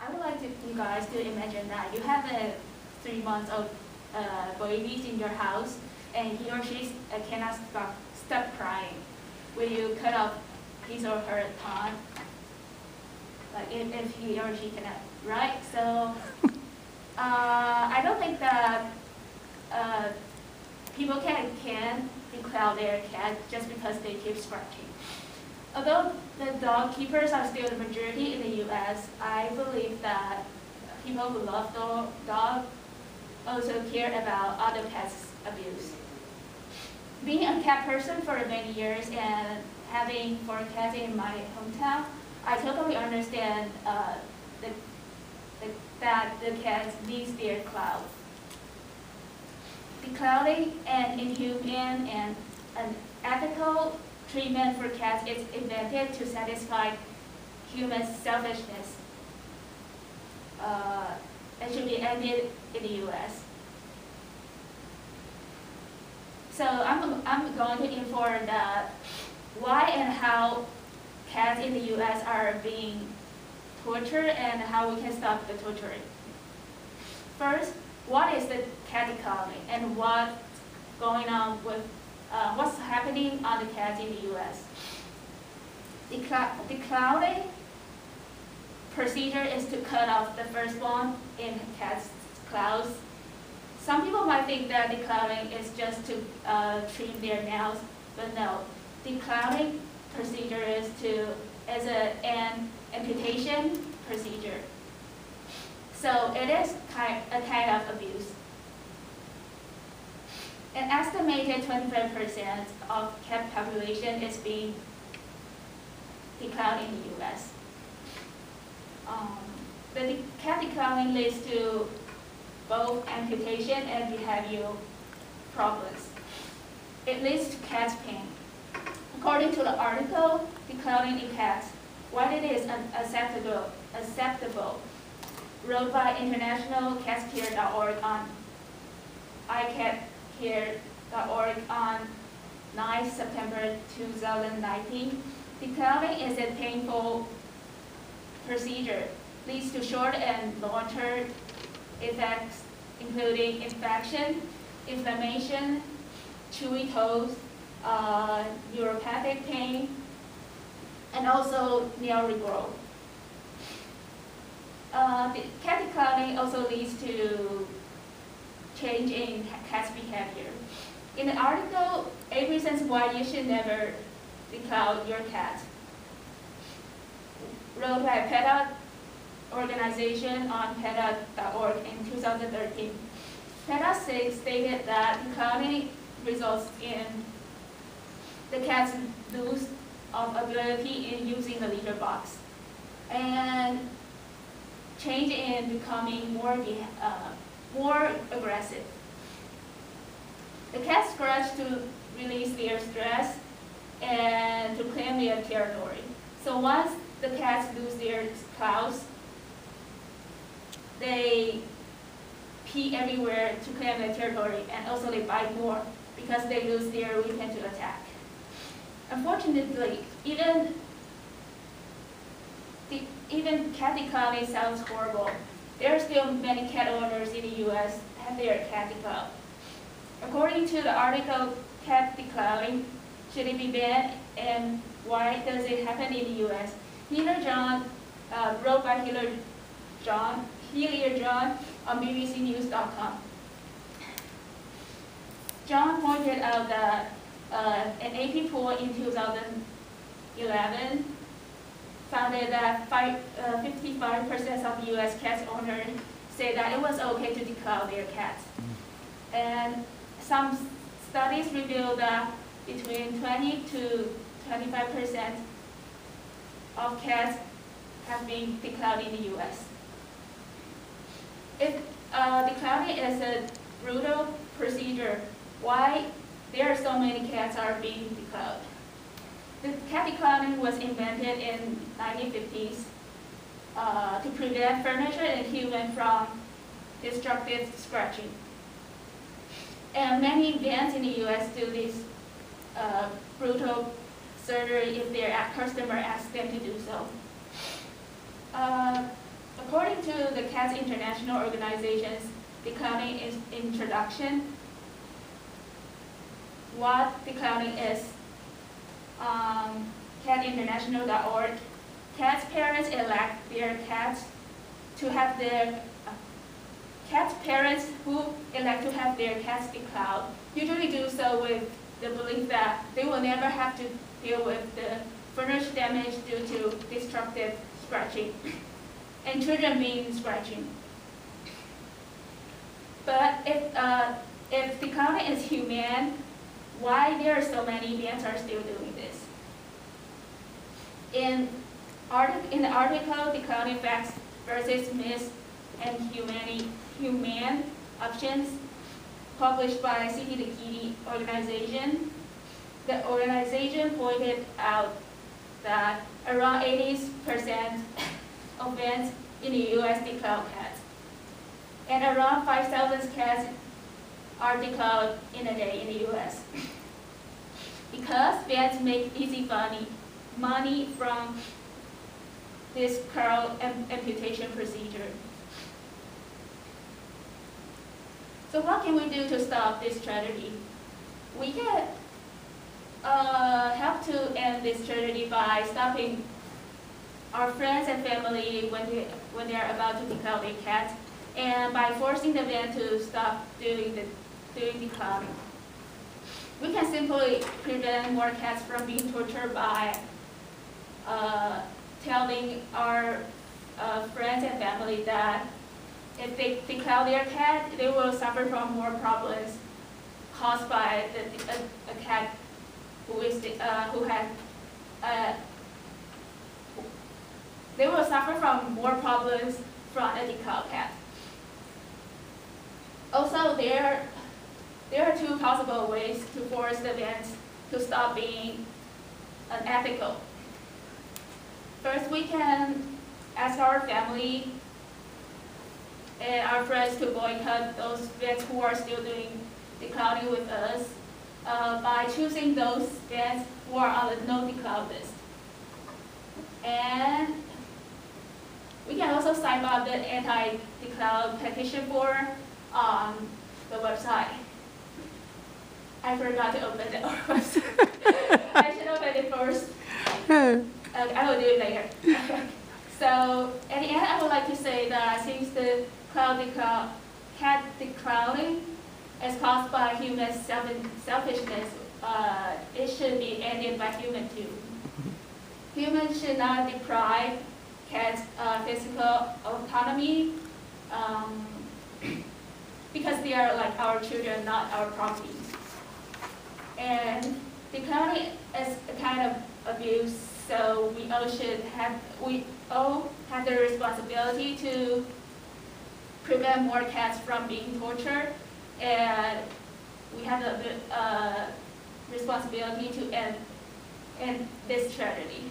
I would like you guys to imagine that you have a 3 months old baby in your house, and he or she cannot stop crying. Will you cut off his or her tongue? Like if he or she cannot, right? So I don't think that people can declare their cat just because they keep scratching. Although the dog keepers are still the majority in the U.S., I believe that people who love dog also care about other pets' abuse. Being a cat person for many years and having 4 cats in my hometown, I totally understand that the cats need their clout. Declaring an inhumane and unethical treatment for cats is invented to satisfy human selfishness. It should be ended in the U.S. So I'm going to inform that why and how cats in the U.S. are being tortured and how we can stop the torturing. First, what is the cat economy and what's going on with what's happening on the cats in the U.S. Declawing procedure is to cut off the firstborn in cats' claws. Some people might think that declawing is just to trim their nails, but no. Declawing procedure is an amputation procedure. So it is a kind of abuse. An estimated 25% of cat population is being declawed in the U.S. The cat declawing leads to both amputation and behavioral problems. It leads to cat pain. According to the article, declawing in cats, why it is acceptable, wrote by internationalcatcare.org on icatcare.org on 9 September 2019. Declawing is a painful procedure, leads to short and long-term effects, including infection, inflammation, chewy toes, neuropathic pain, and also nail regrowth. The cat declawing also leads to change in cat's behavior. In the article, 8 reasons why you should never declaw your cat, wrote by PETA organization on PETA.org in 2013. PETA stated that declawing results in the cat's loss of ability in using the litter box and change in becoming more aggressive. The cats scratch to release their stress and to claim their territory. So once the cats lose their claws, they pee everywhere to claim their territory, and also they bite more because they lose their weapon to attack. Unfortunately, even cat declawing sounds horrible. There are still many cat owners in the U.S. have their cat declawed. According to the article, cat declawing, should it be banned and why does it happen in the U.S.? Hillier John, wrote by Hillier John on bbcnews.com. John pointed out that an AP poll in 2011 found that 55% of U.S. cat owners say that it was okay to declaw their cats. And some studies reveal that between 20 to 25% of cats have been declawed in the U.S. If declawing is a brutal procedure, why there are so many cats are being declawed? The cat declawing was invented in 1950s to prevent furniture and humans from destructive scratching. And many vans in the U.S. do this brutal surgery if their customer asks them to do so. According according to the Cats International Organization's declowning introduction, what declowning is, catinternational.org, cats parents elect their cats to have their cat parents who elect to have their cats declawed usually do so with the belief that they will never have to deal with the furniture damage due to destructive scratching, and children being scratching. But if declawning is humane, why there are so many vans are still doing this? In the article, Declawning Facts versus Myths and Humane Options, published by City the Kitty organization, the organization pointed out that around 80% of vans in the U.S. declaw cats, and around 5,000 cats are declawed in a day in the U.S. Because vans make easy money from this curl amputation procedure. So what can we do to stop this tragedy? We can help to end this tragedy by stopping our friends and family when they are about to declaw their cats, and by forcing the van to stop doing declawing. We can simply prevent more cats from being tortured by telling our friends and family that if they declaw their cat, they will suffer from more problems caused by a cat they will suffer from more problems from a declawed cat. Also, there are two possible ways to force the vans to stop being unethical. First, we can ask our family and our friends to boycott those vans who are still doing declawing with us by choosing those vans who are on the no declaw list. And we can also sign up the anti-declaw petition form on the website. I forgot to open the website. I should open it first. I will do it later. So at the end, I would like to say that since the cat declawing is caused by human selfishness, it should be ended by humans too. Humans should not deprive cats' physical autonomy because they are like our children, not our property. And declawing is a kind of abuse, so we all have the responsibility to prevent more cats from being tortured, and we have the responsibility to end this tragedy.